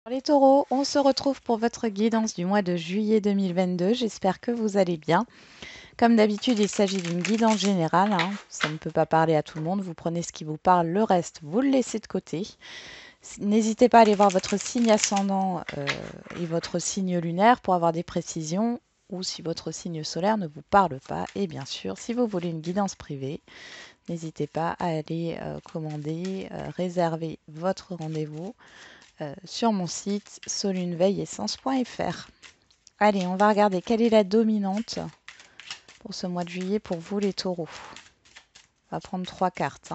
Les taureaux, on se retrouve pour votre guidance du mois de juillet 2022. J'espère que vous allez bien. Comme d'habitude, il s'agit d'une guidance générale, hein. Ça ne peut pas parler à tout le monde. Vous prenez ce qui vous parle, le reste, vous le laissez de côté. N'hésitez pas à aller voir votre signe ascendant et votre signe lunaire pour avoir des précisions, ou si votre signe solaire ne vous parle pas. Et bien sûr, si vous voulez une guidance privée, n'hésitez pas à aller commander, réserver votre rendez-vous sur mon site soluneveilleessence.fr. Allez, on va regarder quelle est la dominante pour ce mois de juillet pour vous les taureaux. On va prendre 3 cartes.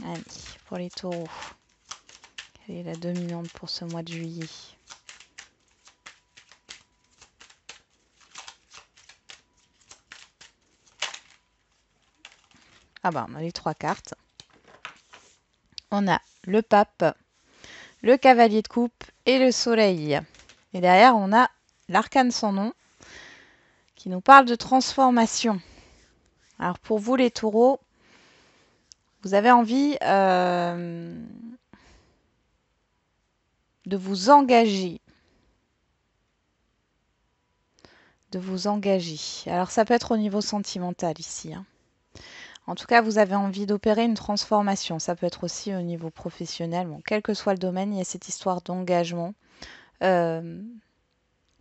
Allez, pour les taureaux, quelle est la dominante pour ce mois de juillet? Ah bah, on a les 3 cartes. On a le pape, le cavalier de coupe et le soleil. Et derrière, on a l'arcane sans nom qui nous parle de transformation. Alors pour vous les taureaux, vous avez envie de vous engager. Alors ça peut être au niveau sentimental ici, hein. En tout cas, vous avez envie d'opérer une transformation. Ça peut être aussi au niveau professionnel. Bon, quel que soit le domaine, il y a cette histoire d'engagement,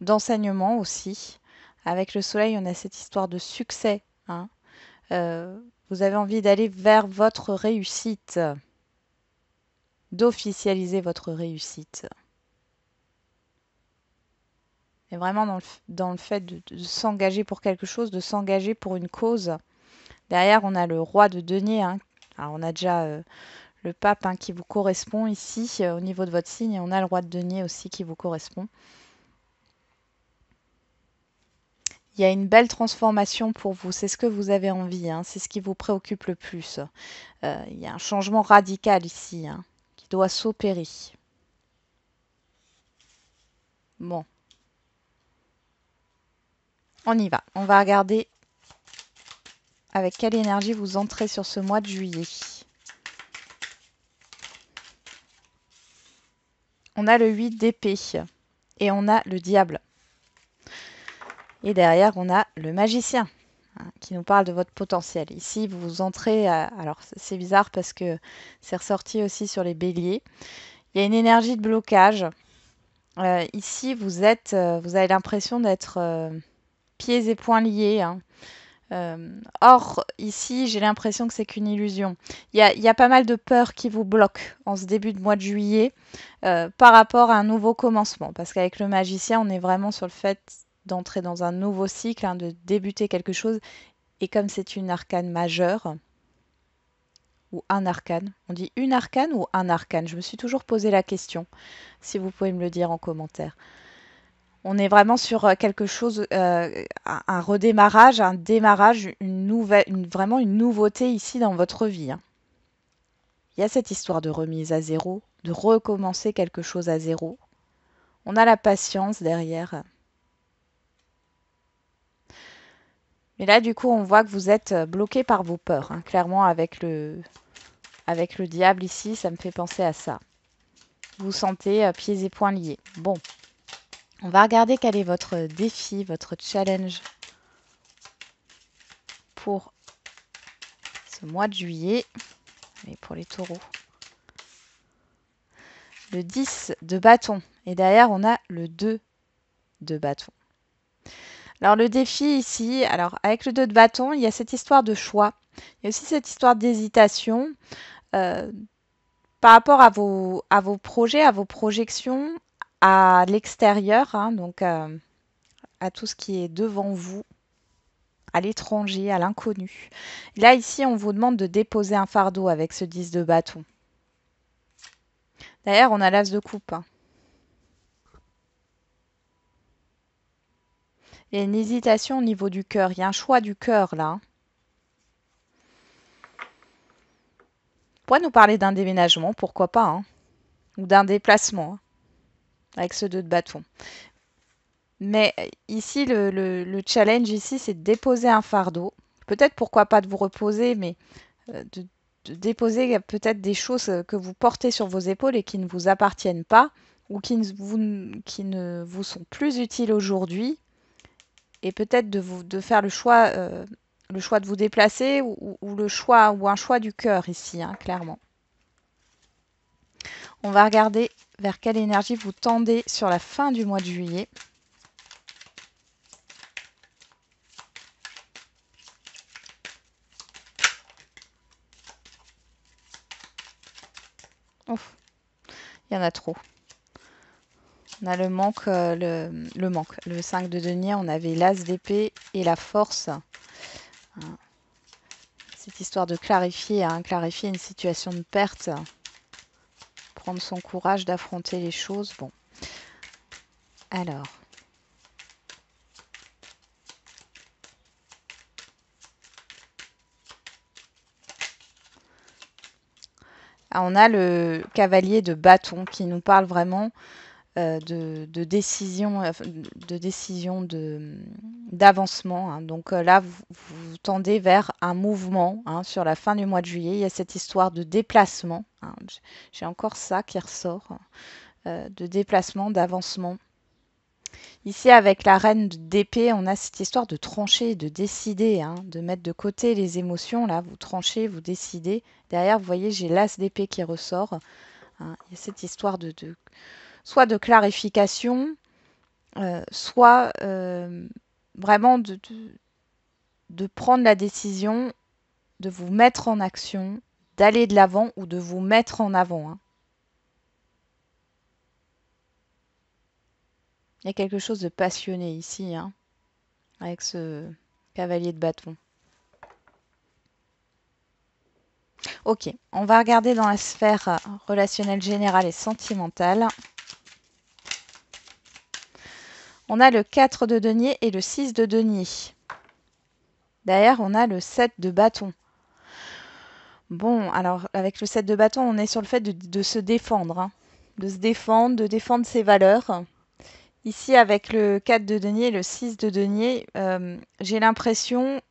d'enseignement aussi. Avec le soleil, on a cette histoire de succès, hein. Vous avez envie d'aller vers votre réussite, d'officialiser votre réussite. Et vraiment dans le fait de s'engager pour quelque chose, de s'engager pour une cause. Derrière, on a le roi de denier, hein. Alors, on a déjà le pape, hein, qui vous correspond ici au niveau de votre signe. Et on a le roi de denier aussi qui vous correspond. Il y a une belle transformation pour vous. C'est ce que vous avez envie, hein. C'est ce qui vous préoccupe le plus. Il y a un changement radical ici, hein, qui doit s'opérer. Bon, on y va. On va regarder avec quelle énergie vous entrez sur ce mois de juillet. On a le 8 d'épée et on a le diable. Et derrière, on a le magicien, hein, qui nous parle de votre potentiel. Ici, vous entrez... alors, c'est bizarre parce que c'est ressorti aussi sur les béliers. Il y a une énergie de blocage. Ici, vous avez l'impression d'être pieds et poings liés, hein. Or, ici, j'ai l'impression que c'est qu'une illusion. Il y a pas mal de peurs qui vous bloquent en ce début de mois de juillet par rapport à un nouveau commencement. Parce qu'avec le magicien, on est vraiment sur le fait d'entrer dans un nouveau cycle, hein, de débuter quelque chose. Et comme c'est une arcane majeure, ou un arcane, on dit une arcane ou un arcane? Je me suis toujours posé la question, si vous pouvez me le dire en commentaire. On est vraiment sur quelque chose, un redémarrage, un démarrage, vraiment une nouveauté ici dans votre vie, hein. Il y a cette histoire de remise à zéro, de recommencer quelque chose à zéro. On a la patience derrière. Mais là, du coup, on voit que vous êtes bloqué par vos peurs, hein. Clairement, avec le diable ici, ça me fait penser à ça. Vous vous sentez pieds et poings liés. Bon, on va regarder quel est votre défi, votre challenge pour ce mois de juillet. Et pour les taureaux. Le 10 de bâton. Et derrière, on a le 2 de bâton. Alors, le défi ici, alors avec le 2 de bâton, il y a cette histoire de choix. Il y a aussi cette histoire d'hésitation par rapport à vos projets, à vos projections, à l'extérieur, hein, donc à tout ce qui est devant vous, à l'étranger, à l'inconnu. Là, ici, on vous demande de déposer un fardeau avec ce 10 de bâton. D'ailleurs, on a l'as de coupe, hein. Il y a une hésitation au niveau du cœur. Il y a un choix du cœur, là. On pourrait nous parler d'un déménagement, pourquoi pas, hein, ou d'un déplacement, hein, avec ce 2 de bâton. Mais ici, le challenge, ici, c'est de déposer un fardeau peut-être pourquoi pas de vous reposer, mais de déposer peut-être des choses que vous portez sur vos épaules et qui ne vous appartiennent pas ou qui ne vous sont plus utiles aujourd'hui et peut-être de faire le choix de vous déplacer ou le choix ou un choix du cœur ici, hein, clairement. On va regarder vers quelle énergie vous tendez sur la fin du mois de juillet. Ouf, il y en a trop. On a le manque, le 5 de denier, on avait l'as d'épée et la force. Cette histoire de clarifier, hein, clarifier une situation de perte, prendre son courage d'affronter les choses. Bon, alors. Ah, on a le cavalier de bâton qui nous parle vraiment de décision, d'avancement. Hein. Donc là, vous tendez vers un mouvement hein, sur la fin du mois de juillet. Il y a cette histoire de déplacement. Hein. J'ai encore ça qui ressort, de déplacement, d'avancement. Ici, avec la reine d'épée, on a cette histoire de trancher, de décider, hein, de mettre de côté les émotions. Là, vous tranchez, vous décidez. Derrière, vous voyez, j'ai l'as d'épée qui ressort. Hein. Il y a cette histoire soit de clarification, soit vraiment de prendre la décision de vous mettre en action, d'aller de l'avant ou de vous mettre en avant. Hein. Il y a quelque chose de passionné ici, hein, avec ce cavalier de bâton. Ok, on va regarder dans la sphère relationnelle générale et sentimentale. On a le 4 de denier et le 6 de denier. Derrière, on a le 7 de bâton. Bon, alors avec le 7 de bâton, on est sur le fait de se défendre. Hein. De se défendre, de défendre ses valeurs. Ici, avec le 4 de denier et le 6 de denier, j'ai l'impression...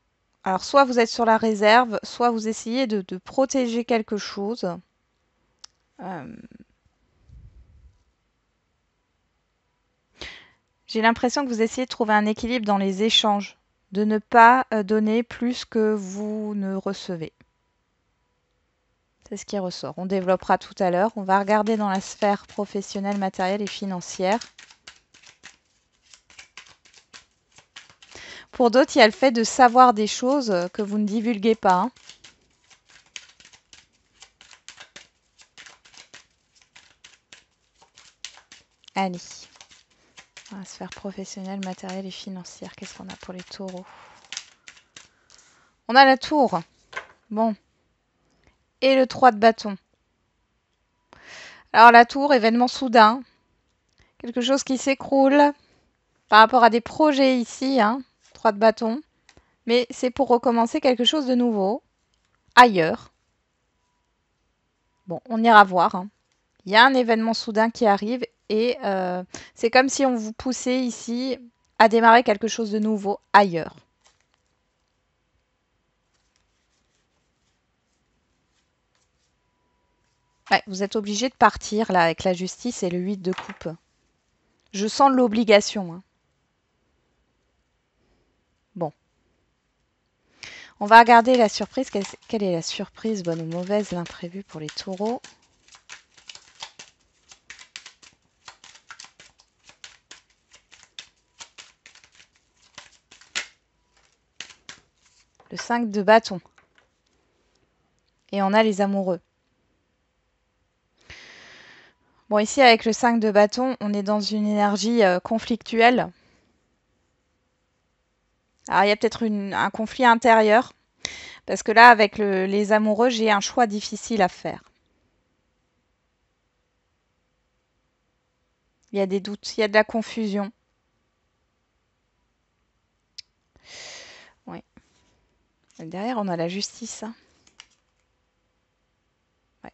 Alors, soit vous êtes sur la réserve, soit vous essayez de protéger quelque chose. J'ai l'impression que vous essayez de trouver un équilibre dans les échanges, de ne pas donner plus que vous ne recevez. C'est ce qui ressort. On développera tout à l'heure. On va regarder dans la sphère professionnelle, matérielle et financière. Pour d'autres, il y a le fait de savoir des choses que vous ne divulguez pas. Hein. Allez. La sphère professionnelle, matérielle et financière. Qu'est-ce qu'on a pour les taureaux? On a la tour. Bon. Et le 3 de bâton. Alors la tour, événement soudain. Quelque chose qui s'écroule par rapport à des projets ici. Hein. 3 de bâton. Mais c'est pour recommencer quelque chose de nouveau. Ailleurs. Bon, on ira voir. Hein. Il y a un événement soudain qui arrive et c'est comme si on vous poussait ici à démarrer quelque chose de nouveau ailleurs. Ouais, vous êtes obligé de partir là avec la justice et le 8 de coupe. Je sens l'obligation. Hein. Bon. On va regarder la surprise. Quelle est la surprise, bonne ou mauvaise, l'imprévu pour les taureaux? Le 5 de bâton. Et on a les amoureux. Bon, ici, avec le 5 de bâton, on est dans une énergie conflictuelle. Alors, il y a peut-être un conflit intérieur. Parce que là, avec les amoureux, j'ai un choix difficile à faire. Il y a des doutes, il y a de la confusion. Oui. Derrière, on a la justice. Hein. Ouais.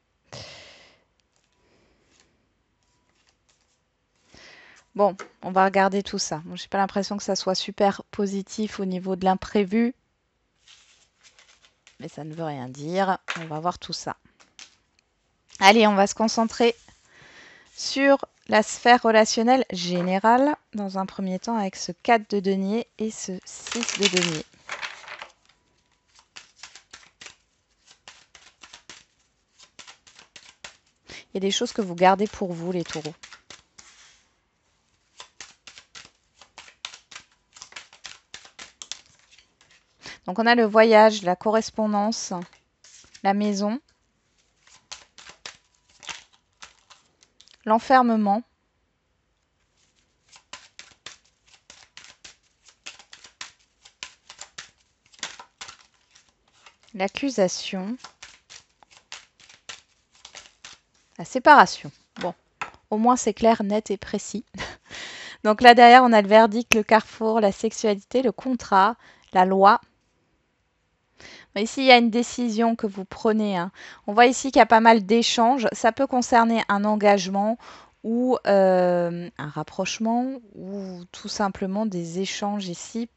Bon, on va regarder tout ça. Bon, j'ai pas l'impression que ça soit super positif au niveau de l'imprévu. mais ça ne veut rien dire. On va voir tout ça. Allez, on va se concentrer sur la sphère relationnelle générale, dans un premier temps avec ce 4 de denier et ce 6 de denier. Il y a des choses que vous gardez pour vous, les taureaux. Donc on a le voyage, la correspondance, la maison, l'enfermement, l'accusation, la séparation. Bon, au moins c'est clair, net et précis. Donc là derrière, on a le verdict, le carrefour, la sexualité, le contrat, la loi. Ici, il y a une décision que vous prenez. Hein. On voit ici qu'il y a pas mal d'échanges. Ça peut concerner un engagement ou un rapprochement ou tout simplement des échanges ici.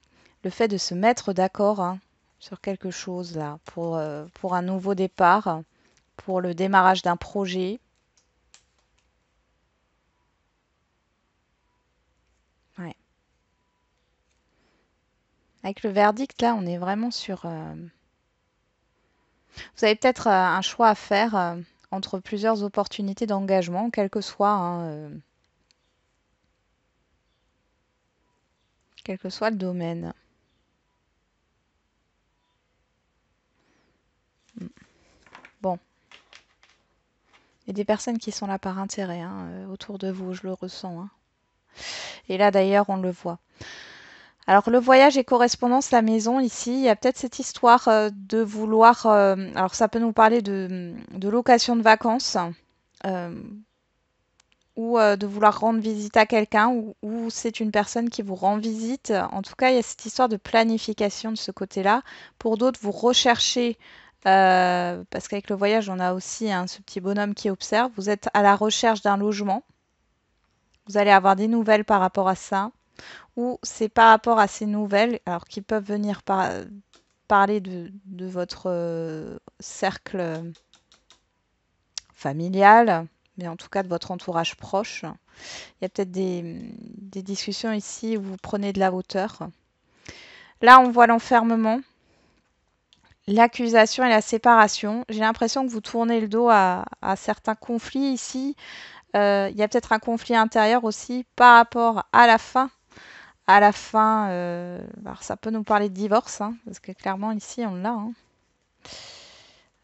Le fait de se mettre d'accord hein, sur quelque chose là pour un nouveau départ, pour le démarrage d'un projet. Ouais. Avec le verdict là, on est vraiment sur... Vous avez peut-être un choix à faire entre plusieurs opportunités d'engagement, quel que soit, hein, quel que soit le domaine. Bon. Il y a des personnes qui sont là par intérêt hein, autour de vous, je le ressens. Hein. Et là d'ailleurs, on le voit. Alors le voyage et correspondance, la maison, ici, il y a peut-être cette histoire de vouloir... alors ça peut nous parler de location de vacances. Ou de vouloir rendre visite à quelqu'un, ou c'est une personne qui vous rend visite. En tout cas, il y a cette histoire de planification de ce côté-là. Pour d'autres, vous recherchez, parce qu'avec le voyage, on a aussi hein, ce petit bonhomme qui observe. Vous êtes à la recherche d'un logement. Vous allez avoir des nouvelles par rapport à ça. Ou c'est par rapport à ces nouvelles, alors qui peuvent venir parler de votre cercle familial, mais en tout cas de votre entourage proche. Il y a peut-être des discussions ici où vous prenez de la hauteur. Là, on voit l'enfermement, l'accusation et la séparation. J'ai l'impression que vous tournez le dos à certains conflits ici. Il y a peut-être un conflit intérieur aussi par rapport à la fin. À la fin, alors ça peut nous parler de divorce, hein, parce que clairement ici on l'a, hein,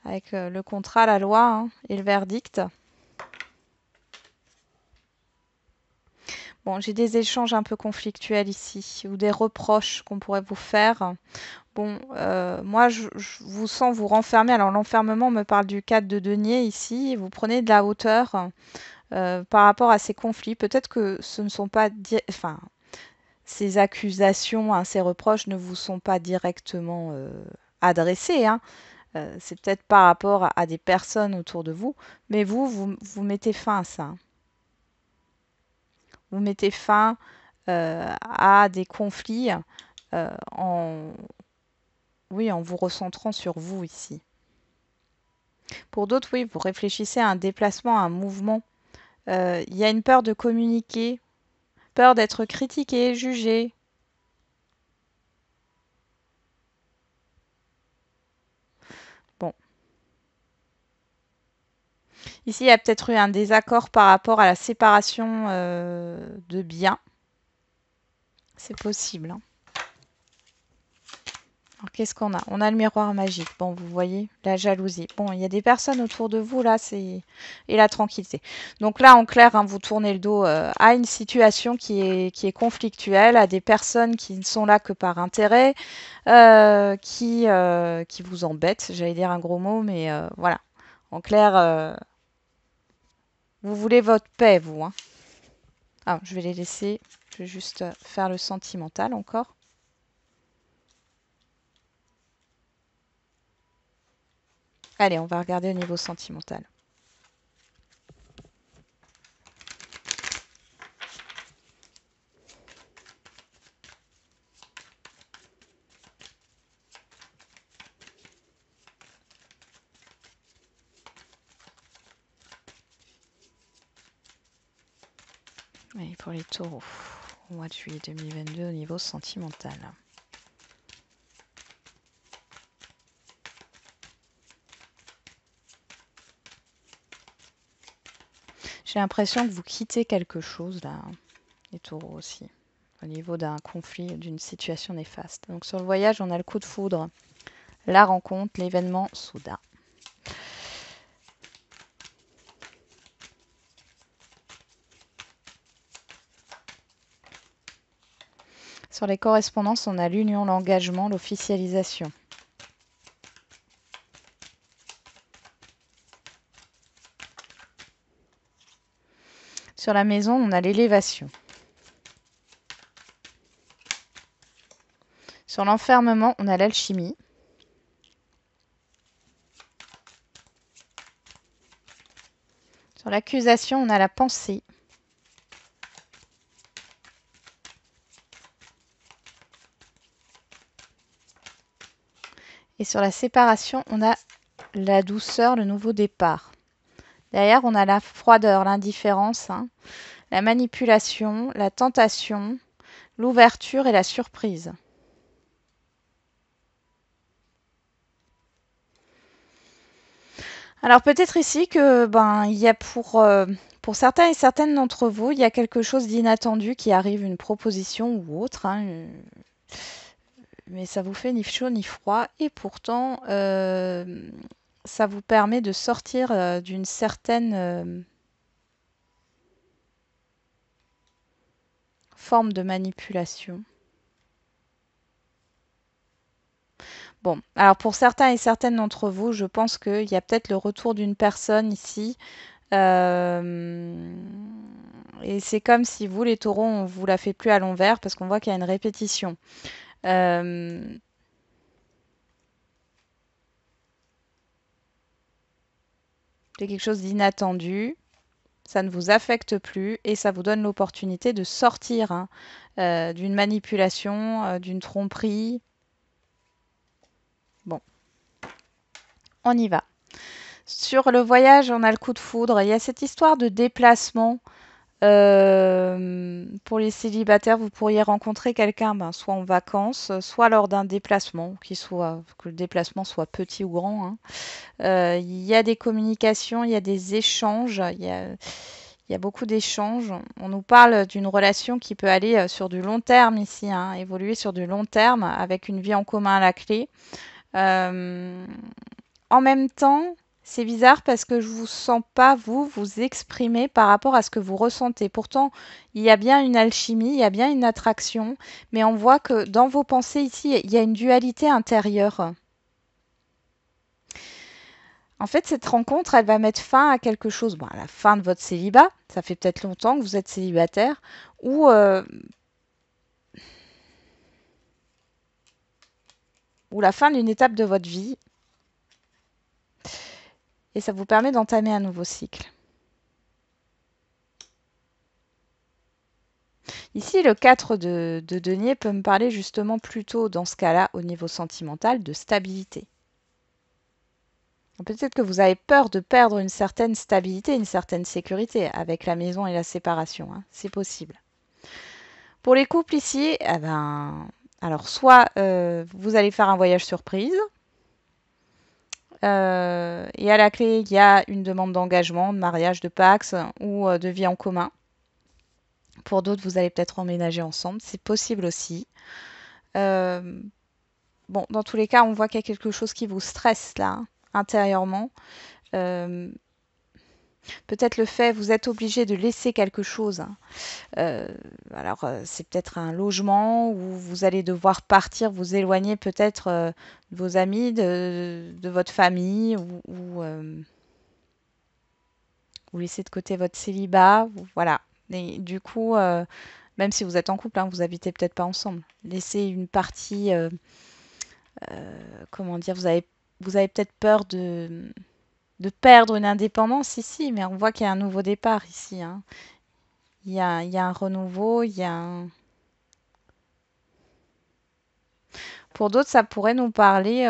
avec le contrat, la loi hein, et le verdict. Bon, j'ai des échanges un peu conflictuels ici, ou des reproches qu'on pourrait vous faire. Bon, moi, je vous sens vous renfermer. Alors, l'enfermement me parle du cadre de denier ici. Vous prenez de la hauteur par rapport à ces conflits. Peut-être que ce ne sont pas... Enfin, ces accusations, hein, ces reproches ne vous sont pas directement adressés. Hein. C'est peut-être par rapport à des personnes autour de vous. Mais vous mettez fin à ça. Vous mettez fin à des conflits en, oui, en vous recentrant sur vous ici. Pour d'autres, oui, vous réfléchissez à un déplacement, à un mouvement. Il y a une peur de communiquer, peur d'être critiqué, jugé. Bon. Ici, il y a peut-être eu un désaccord par rapport à la séparation de biens. C'est possible. Hein. Alors, qu'est-ce qu'on a? On a le miroir magique. Bon, vous voyez, la jalousie. Bon, il y a des personnes autour de vous, là, c'est... Et la tranquillité. Donc là, en clair, hein, vous tournez le dos à une situation qui est conflictuelle, à des personnes qui ne sont là que par intérêt, qui vous embêtent. J'allais dire un gros mot, mais voilà. En clair, vous voulez votre paix, vous. Hein. Ah, je vais les laisser. Je vais juste faire le sentimental encore. Allez, on va regarder au niveau sentimental. Et pour les taureaux, au mois de juillet 2022 au niveau sentimental. J'ai l'impression que vous quittez quelque chose là, les taureaux aussi, au niveau d'un conflit, d'une situation néfaste. Donc sur le voyage, on a le coup de foudre, la rencontre, l'événement soudain. Sur les correspondances, on a l'union, l'engagement, l'officialisation. Sur la maison, on a l'élévation. Sur l'enfermement, on a l'alchimie. Sur l'accusation, on a la pensée. Et sur la séparation, on a la douceur, le nouveau départ. Derrière, on a la froideur, l'indifférence, la manipulation, la tentation, l'ouverture et la surprise. Alors peut-être ici que il y a pour certains et certaines d'entre vous, il y a quelque chose d'inattendu qui arrive, une proposition ou autre, mais ça vous fait ni chaud ni froid et pourtant ça vous permet de sortir d'une certaine forme de manipulation. Bon, alors pour certains et certaines d'entre vous, je pense qu'il y a peut-être le retour d'une personne ici. Et c'est comme si vous, les taureaux, on vous la fait plus à l'envers parce qu'on voit qu'il y a une répétition. C'est quelque chose d'inattendu. Ça ne vous affecte plus et ça vous donne l'opportunité de sortir d'une manipulation, d'une tromperie. Bon, on y va. Sur le voyage, on a le coup de foudre. Il y a cette histoire de déplacement. Pour les célibataires, vous pourriez rencontrer quelqu'un soit en vacances, soit lors d'un déplacement, que le déplacement soit petit ou grand. Il y a des communications, il y a des échanges, il y a beaucoup d'échanges. On nous parle d'une relation qui peut aller sur du long terme ici, évoluer sur du long terme avec une vie en commun à la clé. Euh, En même temps, c'est bizarre parce que je vous sens pas vous exprimer par rapport à ce que vous ressentez. Pourtant, il y a bien une alchimie, il y a bien une attraction, mais on voit que dans vos pensées ici, il y a une dualité intérieure. En fait, cette rencontre, elle va mettre fin à quelque chose. Bon, à la fin de votre célibat, ça fait peut-être longtemps que vous êtes célibataire, ou la fin d'une étape de votre vie, et ça vous permet d'entamer un nouveau cycle. Ici, le 4 de denier peut me parler justement plutôt, dans ce cas-là, au niveau sentimental, de stabilité. Peut-être que vous avez peur de perdre une certaine stabilité, une certaine sécurité avec la maison et la séparation. C'est possible. Pour les couples ici, alors soit vous allez faire un voyage surprise, et à la clé, il y a une demande d'engagement, de mariage, de Pacs ou de vie en commun. Pour d'autres, vous allez peut-être emménager ensemble. C'est possible aussi. Bon, dans tous les cas, on voit qu'il y a quelque chose qui vous stresse là, intérieurement. Euh, Peut-être le fait, vous êtes obligé de laisser quelque chose. Alors, c'est peut-être un logement où vous allez devoir partir, vous éloigner peut-être de vos amis, de votre famille, ou laisser de côté votre célibat. Voilà. Et du coup, même si vous êtes en couple, vous habitez peut-être pas ensemble. Laissez une partie, comment dire, vous avez peut-être peur de perdre une indépendance ici, mais on voit qu'il y a un nouveau départ ici. Il y a un renouveau, Pour d'autres, ça pourrait nous parler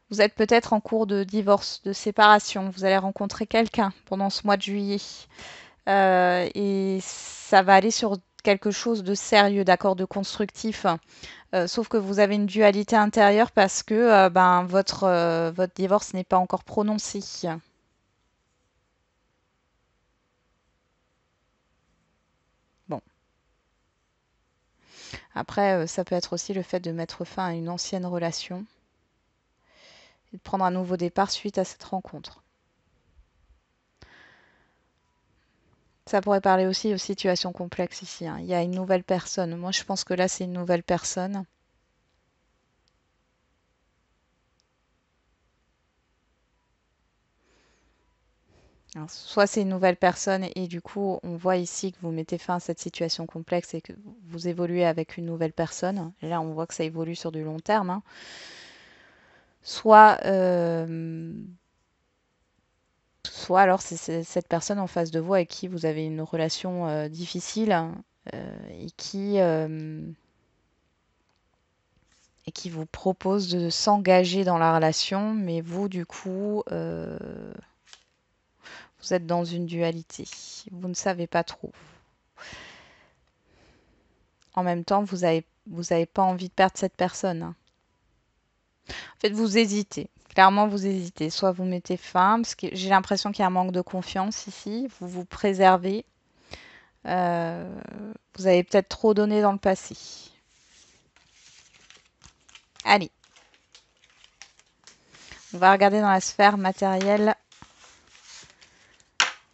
Vous êtes peut-être en cours de divorce, de séparation. Vous allez rencontrer quelqu'un pendant ce mois de juillet. Et ça va aller sur quelque chose de sérieux, d'accord, de constructif. Sauf que vous avez une dualité intérieure parce que ben, votre divorce n'est pas encore prononcé. Bon, après, ça peut être aussi le fait de mettre fin à une ancienne relation et de prendre un nouveau départ suite à cette rencontre. Ça pourrait parler aussi aux situations complexes ici, hein. Il y a une nouvelle personne. Moi, je pense que là, c'est une nouvelle personne. Alors, soit c'est une nouvelle personne et du coup, on voit ici que vous mettez fin à cette situation complexe et que vous évoluez avec une nouvelle personne. Et là, on voit que ça évolue sur du long terme, hein. Soit, soit alors c'est cette personne en face de vous avec qui vous avez une relation difficile, hein, et et qui vous propose de s'engager dans la relation, mais vous, du coup, vous êtes dans une dualité. Vous ne savez pas trop. En même temps, vous avez pas envie de perdre cette personne, hein. En fait, vous hésitez. Clairement, vous hésitez. Soit vous mettez fin, parce que j'ai l'impression qu'il y a un manque de confiance ici. Vous vous préservez. Euh, vous avez peut-être trop donné dans le passé. Allez, on va regarder dans la sphère matérielle,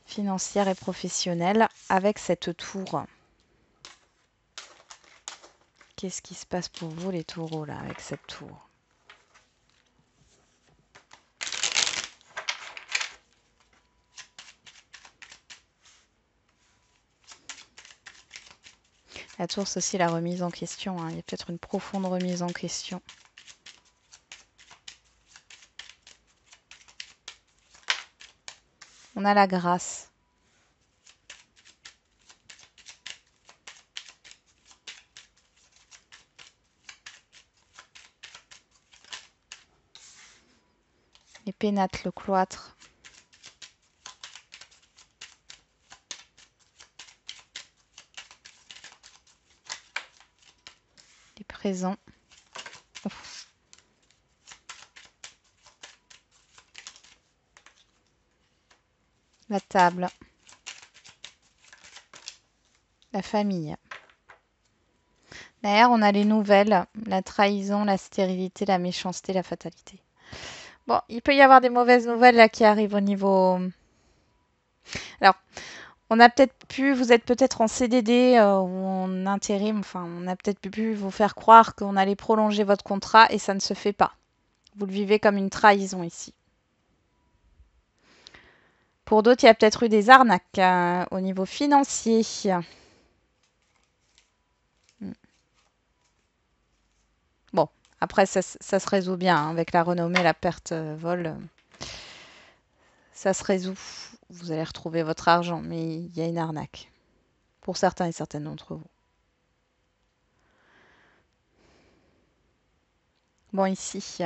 financière et professionnelle avec cette tour. Qu'est-ce qui se passe pour vous, les taureaux, là, avec cette tour? La tour, c'est aussi la remise en question, hein. Il y a peut-être une profonde remise en question. On a la grâce. Les pénates, le cloître. Les présents. Ouf. La table. La famille. Derrière, on a les nouvelles. La trahison, la stérilité, la méchanceté, la fatalité. Bon, il peut y avoir des mauvaises nouvelles là qui arrivent au niveau... Alors, on a peut-être pu, vous êtes peut-être en CDD ou en intérim, enfin, on a peut-être pu vous faire croire qu'on allait prolonger votre contrat et ça ne se fait pas. Vous le vivez comme une trahison ici. Pour d'autres, il y a peut-être eu des arnaques au niveau financier. Bon, après, ça se résout bien, hein, avec la renommée, la perte vol. Ça se résout. Vous allez retrouver votre argent, mais il y a une arnaque. Pour certains et certaines d'entre vous. Bon, ici.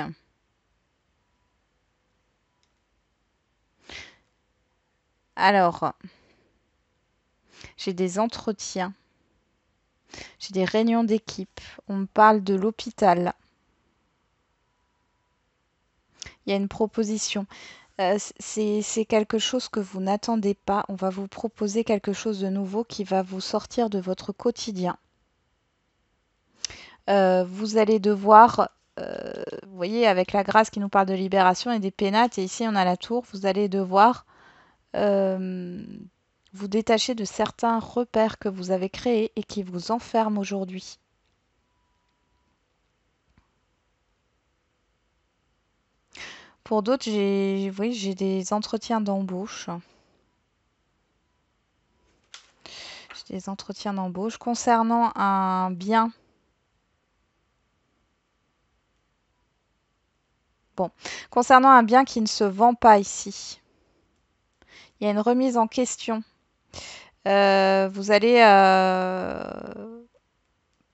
Alors, j'ai des entretiens. J'ai des réunions d'équipe. On me parle de l'hôpital. Il y a une proposition. C'est quelque chose que vous n'attendez pas. On va vous proposer quelque chose de nouveau qui va vous sortir de votre quotidien. Vous allez devoir, vous voyez, avec la grâce qui nous parle de libération et des pénates, et ici on a la tour, vous allez devoir euh, vous détacher de certains repères que vous avez créés et qui vous enferment aujourd'hui. Pour d'autres, oui, j'ai des entretiens d'embauche. J'ai des entretiens d'embauche concernant un bien. Bon, concernant un bien qui ne se vend pas ici. Il y a une remise en question. Vous allez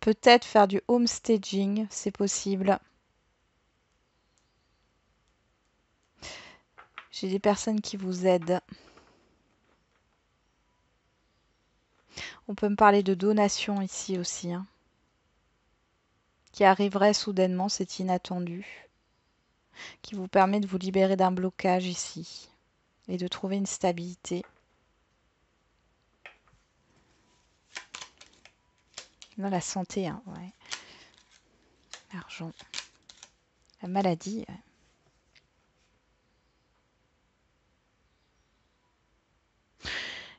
peut-être faire du homestaging, c'est possible. J'ai des personnes qui vous aident. On peut me parler de donation ici aussi, hein, qui arriverait soudainement, c'est inattendu, qui vous permet de vous libérer d'un blocage ici et de trouver une stabilité. Là, la santé, hein, ouais. L'argent. La maladie. Ouais.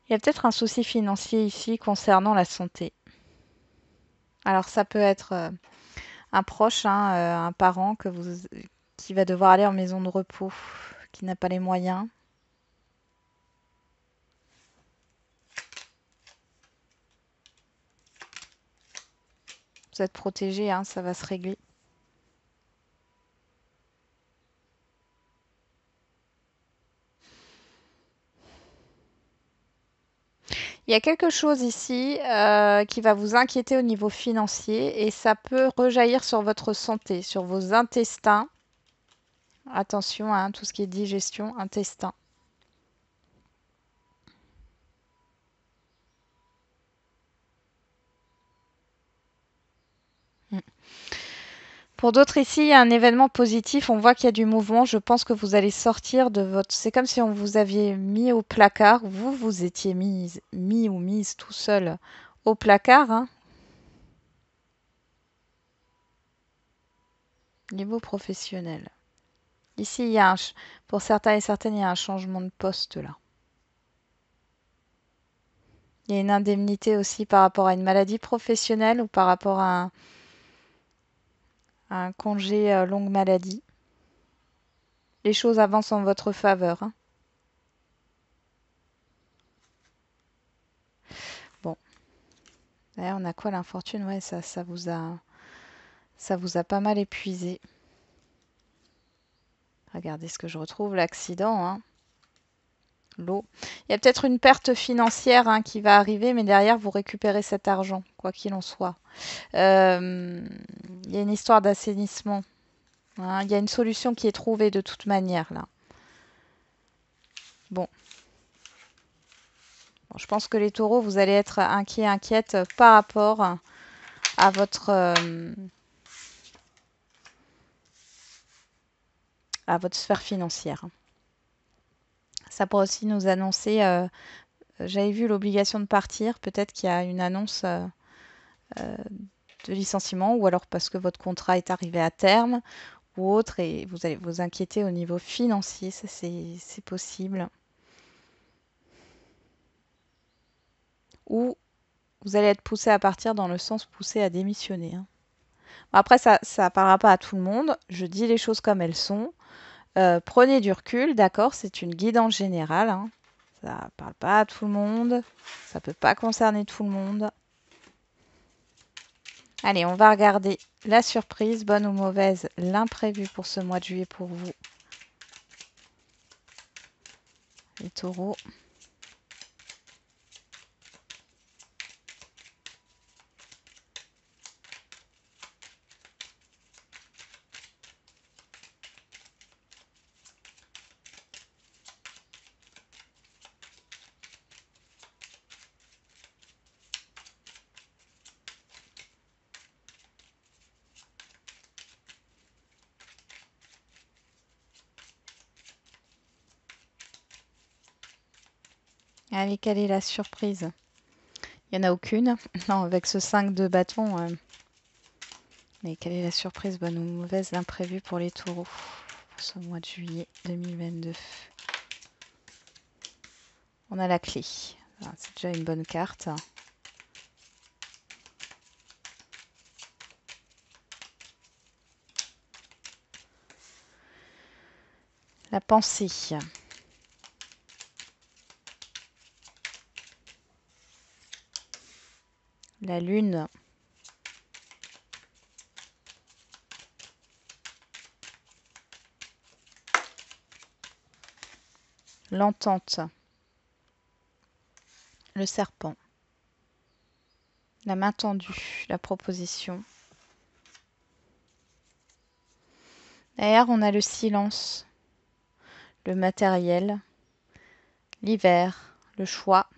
Il y a peut-être un souci financier ici concernant la santé. Alors ça peut être un proche, hein, un parent qui va devoir aller en maison de repos, qui n'a pas les moyens. Vous êtes protégé, hein, ça va se régler. Il y a quelque chose ici qui va vous inquiéter au niveau financier et ça peut rejaillir sur votre santé, sur vos intestins. Attention à tout ce qui est digestion, intestin. Mm. Pour d'autres ici, il y a un événement positif. On voit qu'il y a du mouvement. Je pense que vous allez sortir de votre... C'est comme si on vous aviez mis au placard. Vous, vous étiez mis ou mise tout seul au placard. Hein. Niveau professionnel. Ici, il y a pour certains et certaines, il y a un changement de poste là. Il y a une indemnité aussi par rapport à une maladie professionnelle ou par rapport à un congé longue maladie. Les choses avancent en votre faveur. Hein. Bon. D'ailleurs, on a quoi l'infortune? Ouais, ça vous a pas mal épuisé. Regardez ce que je retrouve, l'accident. Hein. L'eau. Il y a peut-être une perte financière hein, qui va arriver, mais derrière, vous récupérez cet argent, quoi qu'il en soit. Il y a une histoire d'assainissement. Hein. Il y a une solution qui est trouvée de toute manière, là. Bon. Bon, je pense que les taureaux, vous allez être inquiets, inquiètes par rapport à votre sphère financière. Ça pourrait aussi nous annoncer, j'avais vu l'obligation de partir, peut-être qu'il y a une annonce de licenciement ou alors parce que votre contrat est arrivé à terme ou autre et vous allez vous inquiéter au niveau financier, ça c'est possible. Ou vous allez être poussé à partir dans le sens poussé à démissionner. Hein. Après, ça ne parlera pas à tout le monde. Je dis les choses comme elles sont. Prenez du recul, d'accord, c'est une guidance générale. Hein. Ça ne parle pas à tout le monde. Ça ne peut pas concerner tout le monde. Allez, on va regarder la surprise, bonne ou mauvaise, l'imprévu pour ce mois de juillet pour vous. Les taureaux. Allez, quelle est la surprise? Il n'y en a aucune. Non, avec ce 5 de bâton. Mais quelle est la surprise, bonne ou mauvaise, l'imprévu pour les taureaux pour ce mois de juillet 2022? On a la clé. C'est déjà une bonne carte. La pensée. La lune. L'entente. Le serpent. La main tendue. La proposition. Derrière, on a le silence. le matériel, l'hiver, le choix,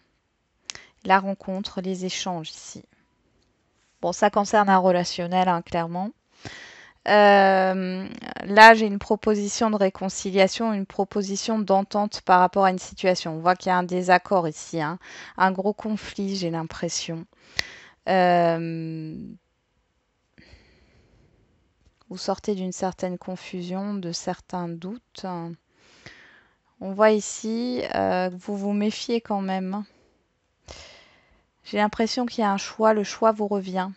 la rencontre, les échanges ici. Bon, ça concerne un relationnel, hein, clairement. Là, j'ai une proposition de réconciliation, une proposition d'entente par rapport à une situation. On voit qu'il y a un désaccord ici, hein, un gros conflit, j'ai l'impression. Vous sortez d'une certaine confusion, de certains doutes. On voit ici que vous vous méfiez quand même. J'ai l'impression qu'il y a un choix, le choix vous revient.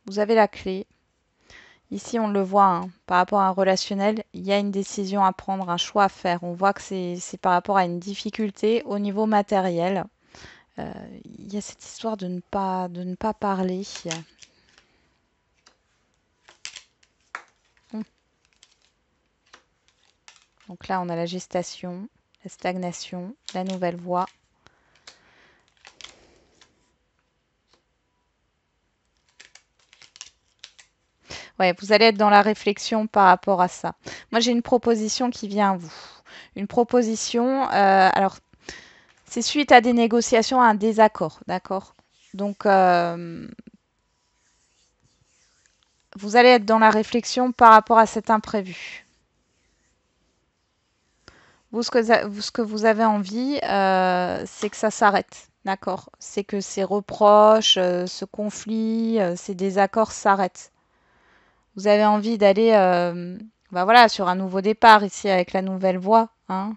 Vous avez la clé. Ici, on le voit, hein, par rapport à un relationnel, il y a une décision à prendre, un choix à faire. On voit que c'est par rapport à une difficulté au niveau matériel. Il y a cette histoire de ne pas parler. Donc là, on a la gestation, la stagnation, la nouvelle voie. Ouais, vous allez être dans la réflexion par rapport à ça. Moi, j'ai une proposition qui vient à vous. Une proposition, alors, c'est suite à des négociations, à un désaccord, d'accord? Donc, vous allez être dans la réflexion par rapport à cet imprévu. Vous, ce que vous avez envie, c'est que ça s'arrête, d'accord? C'est que ces reproches, ce conflit, ces désaccords s'arrêtent. Vous avez envie d'aller bah voilà, sur un nouveau départ ici avec la nouvelle voie, hein,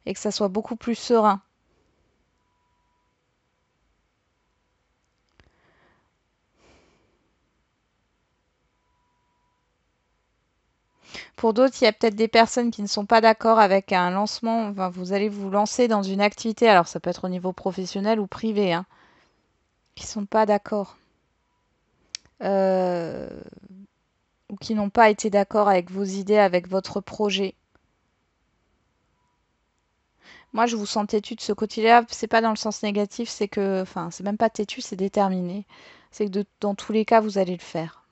et que ça soit beaucoup plus serein. Pour d'autres, il y a peut-être des personnes qui ne sont pas d'accord avec un lancement. Enfin, vous allez vous lancer dans une activité, alors ça peut être au niveau professionnel ou privé, hein, qui ne sont pas d'accord. Euh, ou qui n'ont pas été d'accord avec vos idées, avec votre projet. Moi, je vous sens têtu de ce côté-là. C'est pas dans le sens négatif, c'est que, enfin, c'est même pas têtu, c'est déterminé. C'est que dans tous les cas, vous allez le faire.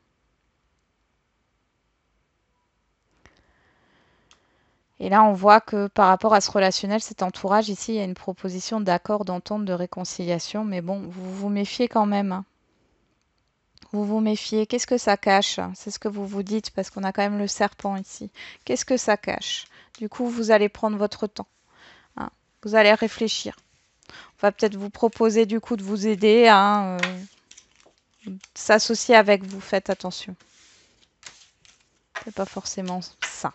Et là, on voit que par rapport à ce relationnel, cet entourage, ici, il y a une proposition d'accord, d'entente, de réconciliation. Mais bon, vous vous méfiez quand même, hein. Vous vous méfiez. Qu'est-ce que ça cache? C'est ce que vous vous dites, parce qu'on a quand même le serpent ici. Qu'est-ce que ça cache? Du coup, vous allez prendre votre temps, hein. Vous allez réfléchir. On va peut-être vous proposer du coup de vous aider à s'associer avec vous. Faites attention. C'est pas forcément ça.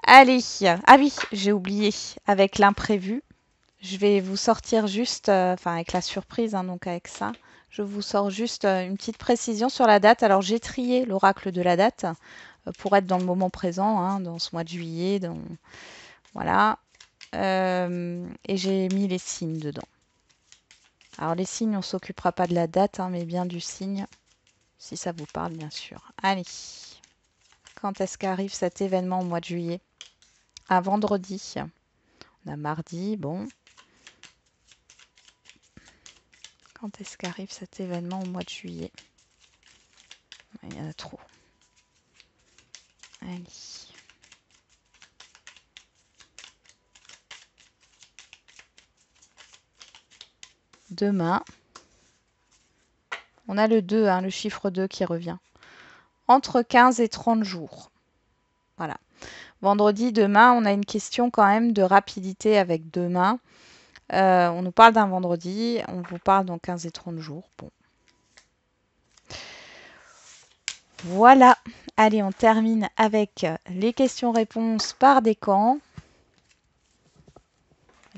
Allez. Ah oui, j'ai oublié. Avec l'imprévu, je vais vous sortir juste, enfin avec la surprise, hein, donc avec ça, je vous sors juste une petite précision sur la date. Alors j'ai trié l'oracle de la date pour être dans le moment présent, hein, dans ce mois de juillet. Voilà. Et j'ai mis les signes dedans. Alors les signes, on ne s'occupera pas de la date, hein, mais bien du signe, si ça vous parle bien sûr. Allez, quand est-ce qu'arrive cet événement au mois de juillet? Un vendredi. On a mardi, bon. Quand est-ce qu'arrive cet événement au mois de juillet? Il y en a trop. Allez. Demain. On a le 2, hein, le chiffre 2 qui revient. Entre 15 et 30 jours. Voilà. Vendredi, demain, on a une question quand même de rapidité avec demain. On nous parle d'un vendredi, on vous parle dans 15 et 30 jours. Bon. Voilà. Allez, on termine avec les questions-réponses par décan.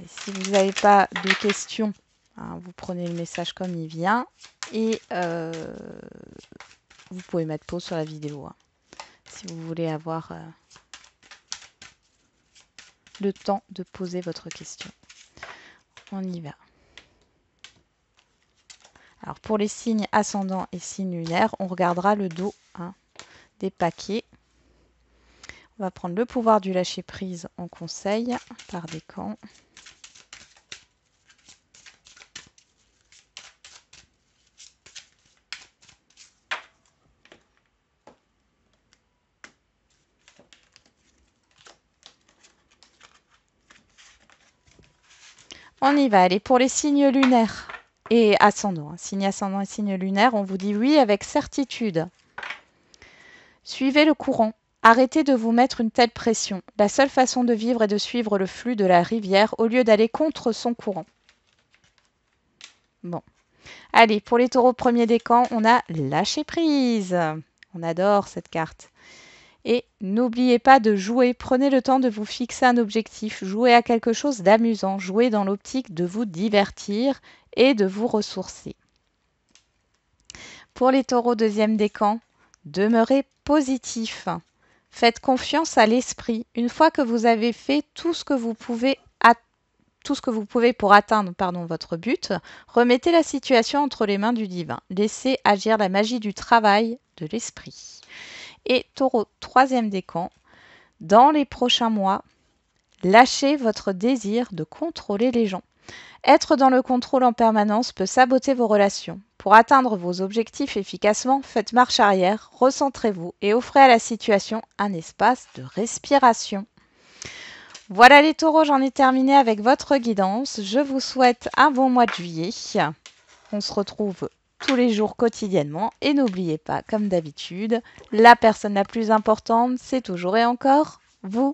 Et si vous n'avez pas de questions, hein, vous prenez le message comme il vient. Et vous pouvez mettre pause sur la vidéo, hein, si vous voulez avoir le temps de poser votre question. On y va. Alors pour les signes ascendants et signes lunaires, on regardera le dos, hein, des paquets. On va prendre le pouvoir du lâcher-prise en conseil par décan. On y va. Allez, pour les signes lunaires et ascendants, hein, signe ascendant et signe lunaire, on vous dit oui avec certitude. Suivez le courant. Arrêtez de vous mettre une telle pression. La seule façon de vivre est de suivre le flux de la rivière au lieu d'aller contre son courant. Bon. Allez, pour les taureaux premier décan, on a lâché prise. On adore cette carte. Et n'oubliez pas de jouer. Prenez le temps de vous fixer un objectif. Jouez à quelque chose d'amusant. Jouez dans l'optique de vous divertir et de vous ressourcer. Pour les taureaux deuxième décan, demeurez positif. Faites confiance à l'esprit. Une fois que vous avez fait tout ce que vous pouvez pour atteindre votre but, remettez la situation entre les mains du divin. Laissez agir la magie du travail de l'esprit. Et taureau troisième décan, dans les prochains mois, lâchez votre désir de contrôler les gens. Être dans le contrôle en permanence peut saboter vos relations. Pour atteindre vos objectifs efficacement, faites marche arrière, recentrez-vous et offrez à la situation un espace de respiration. Voilà les taureaux, j'en ai terminé avec votre guidance. Je vous souhaite un bon mois de juillet. On se retrouve tous les jours quotidiennement et n'oubliez pas, comme d'habitude, la personne la plus importante, c'est toujours et encore vous.